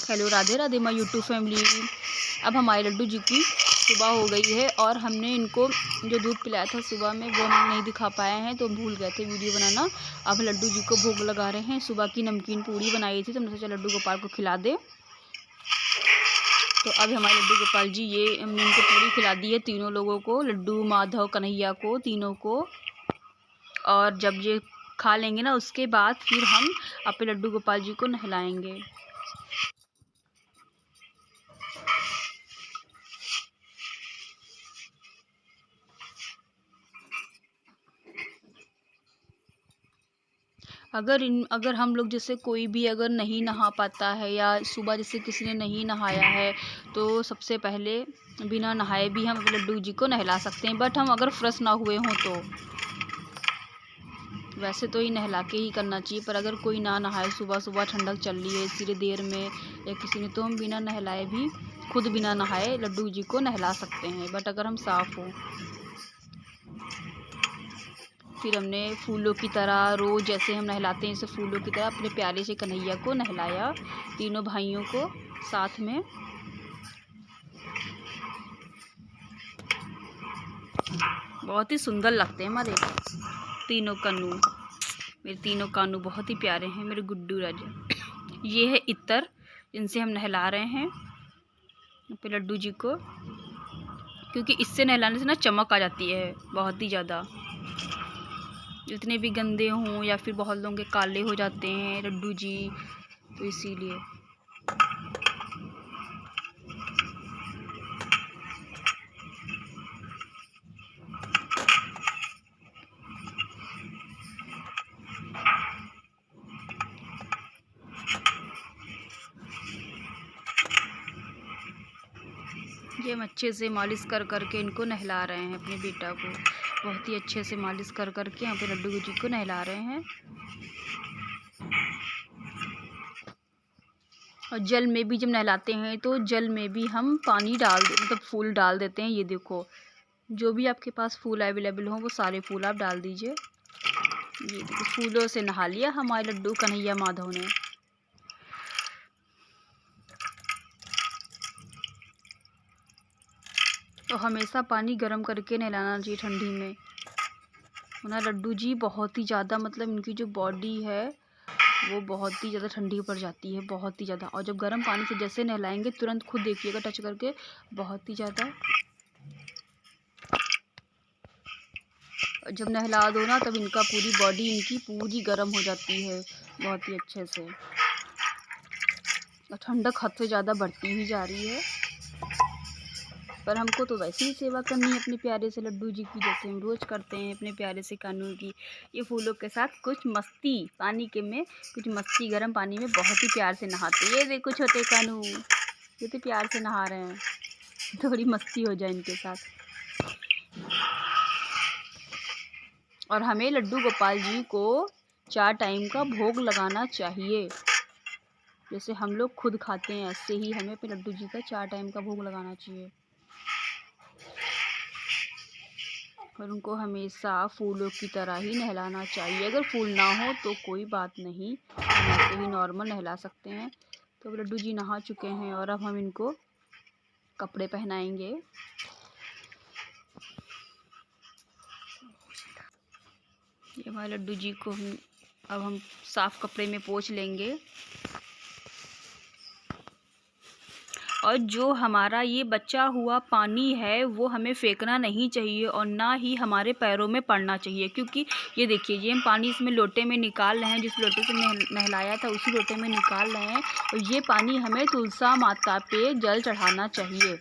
Hello Radhe Radhe my YouTube family. अब हमारे लड्डू जी की सुबह हो गई है और हमने इनको जो दूध पिलाया था सुबह में वो हम नहीं दिखा पाए हैं, तो भूल गए थे वीडियो बनाना। अब लड्डू जी को भोग लगा रहे हैं। सुबह की नमकीन पूड़ी बनाई थी तो हमने सोचा लड्डू गोपाल को खिला दे। तो अब हमारे लड्डू गोपाल जी ये हमने इनको पूड़ी खिला दी है, तीनों लोगों को, लड्डू, माधव, कन्हैया को, तीनों को। और जब ये खा लेंगे ना उसके बाद फिर हम अपने लड्डू गोपाल जी को नहलाएंगे। अगर हम लोग जैसे कोई भी अगर नहीं नहा पाता है या सुबह जैसे किसी ने नहीं नहाया है तो सबसे पहले बिना नहाए भी हम अपने लड्डू जी को नहला सकते हैं। बट हम अगर फ्रेश ना हुए हों तो वैसे तो ही नहला के ही करना चाहिए। पर अगर कोई ना नहाए, सुबह सुबह ठंडक चल रही है इसी देर में या किसी ने, तो हम बिना नहलाए भी खुद बिना नहाए लड्डू जी को नहला सकते हैं। बट अगर हम साफ़ हों। फिर हमने फूलों की तरह रोज़ जैसे हम नहलाते हैं, जैसे फूलों की तरह अपने प्यारे से कन्हैया को नहलाया, तीनों भाइयों को साथ में। बहुत ही सुंदर लगते हैं हमारे तीनों कानू। मेरे तीनों कानू बहुत ही प्यारे हैं, मेरे गुड्डू राजा। ये है इत्र, इनसे हम नहला रहे हैं अपने लड्डू जी को, क्योंकि इससे नहलाने से ना चमक आ जाती है बहुत ही ज़्यादा। जितने भी गंदे हों या फिर बहुत लोगों के काले हो जाते हैं लड्डू जी, तो इसीलिए। ये हम अच्छे से मालिश कर करके इनको नहला रहे हैं, अपने बेटा को बहुत ही अच्छे से मालिश कर करके यहाँ पे लड्डू जी को नहला रहे हैं। और जल में भी जब नहलाते हैं तो जल में भी हम पानी डाल मतलब फूल डाल देते हैं। ये देखो, जो भी आपके पास फूल अवेलेबल हो वो सारे फूल आप डाल दीजिए। ये देखो, फूलों से नहा लिया हमारे लड्डू कन्हैया माधव ने। तो हमेशा पानी गर्म करके नहलाना चाहिए ठंडी में, वरना लड्डू जी बहुत ही ज़्यादा मतलब इनकी जो बॉडी है वो बहुत ही ज़्यादा ठंडी पड़ जाती है, बहुत ही ज़्यादा। और जब गर्म पानी से जैसे नहलाएंगे तुरंत खुद देखिएगा टच करके बहुत ही ज़्यादा। जब नहला दो ना तब इनका पूरी बॉडी इनकी पूरी गर्म हो जाती है बहुत ही अच्छे से, और ठंडक हद से ज़्यादा बढ़ती ही जा रही है। पर हमको तो वैसे ही सेवा करनी है अपने प्यारे से लड्डू जी की, जैसे हम रोज़ करते हैं अपने प्यारे से कानू की। ये फूलों के साथ कुछ मस्ती पानी के में, कुछ मस्ती गर्म पानी में बहुत ही प्यार से नहाते हैं। ये देखो छोटे कानू, ये तो प्यार से नहा रहे हैं, थोड़ी मस्ती हो जाए इनके साथ। और हमें लड्डू गोपाल जी को 4 टाइम का भोग लगाना चाहिए, जैसे हम लोग खुद खाते हैं ऐसे ही हमें अपने लड्डू जी का 4 टाइम का भोग लगाना चाहिए। और उनको हमेशा फूलों की तरह ही नहलाना चाहिए। अगर फूल ना हो तो कोई बात नहीं, हम ऐसे ही नॉर्मल नहला सकते हैं। तो अब लड्डू जी नहा चुके हैं और अब हम इनको कपड़े पहनाएंगे। ये हमारे लड्डू जी को अब हम साफ़ कपड़े में पोंछ लेंगे। और जो हमारा ये बचा हुआ पानी है वो हमें फेंकना नहीं चाहिए और ना ही हमारे पैरों में पड़ना चाहिए, क्योंकि ये देखिए ये हम पानी इसमें लोटे में निकाल रहे हैं, जिस लोटे से नहलाया था उसी लोटे में निकाल रहे हैं। और ये पानी हमें तुलसा माता पे जल चढ़ाना चाहिए,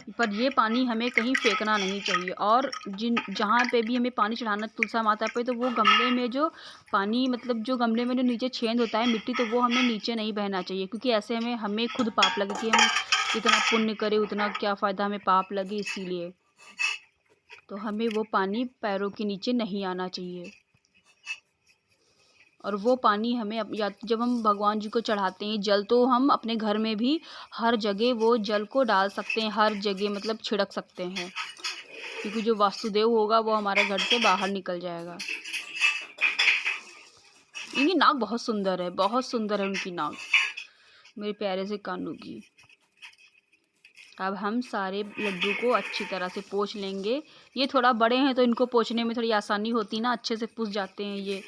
पर ये पानी हमें कहीं फेंकना नहीं चाहिए। और जहाँ पे भी हमें पानी चढ़ाना तुलसा माता पे, तो वो गमले में जो पानी मतलब जो गमले में जो नीचे छेद होता है मिट्टी, तो वो हमें नीचे नहीं बहना चाहिए, क्योंकि ऐसे हमें खुद पाप लगे कि हम जितना पुण्य करें उतना क्या फ़ायदा, हमें पाप लगे। इसीलिए तो हमें वो पानी पैरों के नीचे नहीं आना चाहिए। और वो पानी हमें या जब हम भगवान जी को चढ़ाते हैं जल, तो हम अपने घर में भी हर जगह वो जल को डाल सकते हैं, हर जगह मतलब छिड़क सकते हैं, क्योंकि जो वासुदेव होगा वो हमारे घर से बाहर निकल जाएगा। इनकी नाक बहुत सुंदर है, बहुत सुंदर है उनकी नाक। मेरे प्यारे से कानू की। अब हम सारे लड्डू को अच्छी तरह से पोंछ लेंगे। ये थोड़ा बड़े हैं तो इनको पोंछने में थोड़ी आसानी होती ना, अच्छे से पुस जाते हैं ये।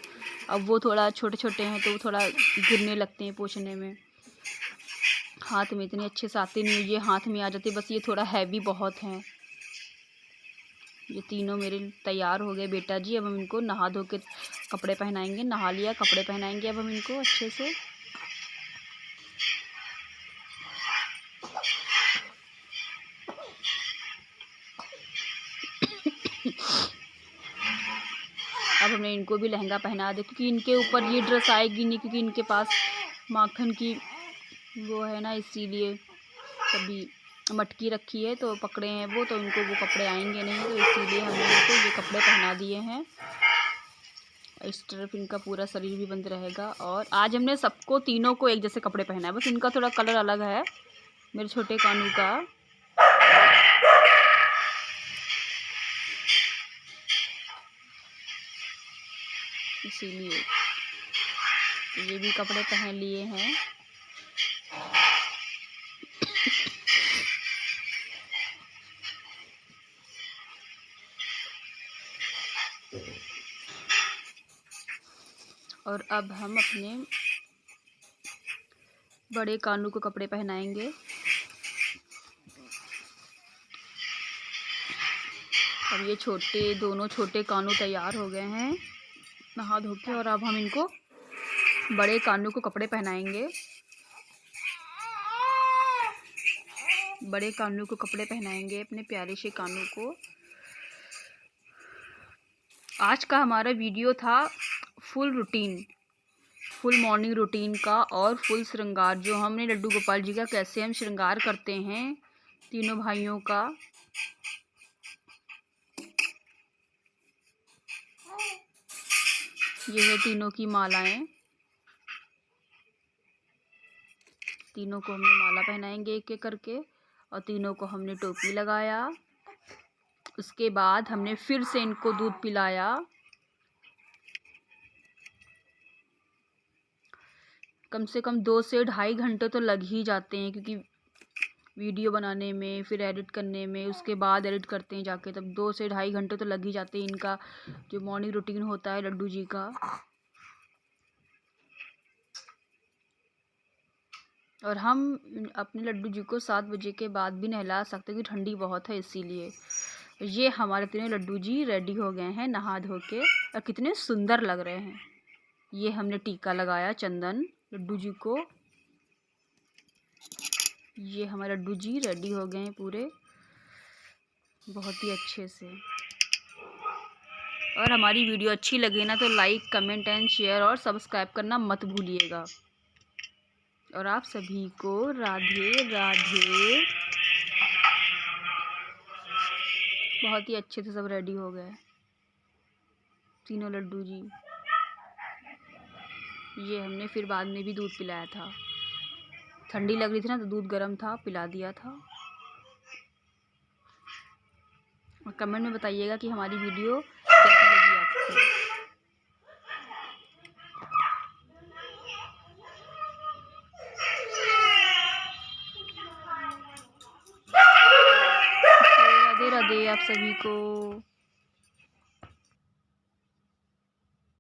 अब वो थोड़ा छोटे छोटे हैं तो वो थोड़ा गिरने लगते हैं पोंछने में। हाथ में इतने अच्छे से आते नहीं, ये हाथ में आ जाते, बस ये थोड़ा हैवी बहुत हैं। ये तीनों मेरे तैयार हो गए बेटा जी। अब हम इनको नहा धो के कपड़े पहनाएंगे। नहा लिया, कपड़े पहनाएंगे अब हम इनको अच्छे से। अब हमने इनको भी लहंगा पहना दे, क्योंकि इनके ऊपर ये ड्रेस आएगी नहीं, क्योंकि इनके पास माखन की वो है ना, इसीलिए तभी मटकी रखी है तो पकड़े हैं वो, तो इनको वो कपड़े आएंगे नहीं, तो इसीलिए हमने इनको ये कपड़े पहना दिए हैं। इस तरफ इनका पूरा शरीर भी बंद रहेगा। और आज हमने सबको तीनों को एक जैसे कपड़े पहना है, बस इनका थोड़ा कलर अलग है मेरे छोटे कानू का। इसीलिए ये भी कपड़े पहन लिए हैं। और अब हम अपने बड़े कानू को कपड़े पहनाएंगे। अब ये दोनों छोटे कानू तैयार हो गए हैं नहा धो के, और अब हम इनको बड़े कानू को कपड़े पहनाएंगे। बड़े कानू को कपड़े पहनाएंगे अपने प्यारे से कानू को। आज का हमारा वीडियो था फुल मॉर्निंग रूटीन का और फुल श्रृंगार, जो हमने लड्डू गोपाल जी का कैसे हम श्रृंगार करते हैं तीनों भाइयों का। ये है तीनों की मालाएं। तीनों को हमने माला पहनाएंगे एक एक करके, और तीनों को हमने टोपी लगाया। उसके बाद हमने फिर से इनको दूध पिलाया। कम से कम 2 से 2.5 घंटे तो लग ही जाते हैं, क्योंकि वीडियो बनाने में, फिर एडिट करने में, उसके बाद एडिट करते हैं जाके, तब 2 से 2.5 घंटे तो लग ही जाते हैं इनका जो मॉर्निंग रूटीन होता है लड्डू जी का। और हम अपने लड्डू जी को 7 बजे के बाद भी नहला सकते हैं, क्योंकि ठंडी बहुत है इसीलिए। ये हमारे तीनों लड्डू जी रेडी हो गए हैं नहा धो के, और कितने सुंदर लग रहे हैं। ये हमने टीका लगाया चंदन लड्डू जी को। ये हमारे लड्डू जी रेडी हो गए हैं पूरे बहुत ही अच्छे से। और हमारी वीडियो अच्छी लगे ना तो लाइक, कमेंट एंड शेयर और सब्सक्राइब करना मत भूलिएगा। और आप सभी को राधे राधे। बहुत ही अच्छे से सब रेडी हो गए तीनों लड्डू जी। ये हमने फिर बाद में भी दूध पिलाया था, ठंडी लग रही थी ना तो दूध गर्म था, पिला दिया था। और कमेंट में बताइएगा कि हमारी वीडियो कैसी लगी आपको। राधे राधे आप सभी को।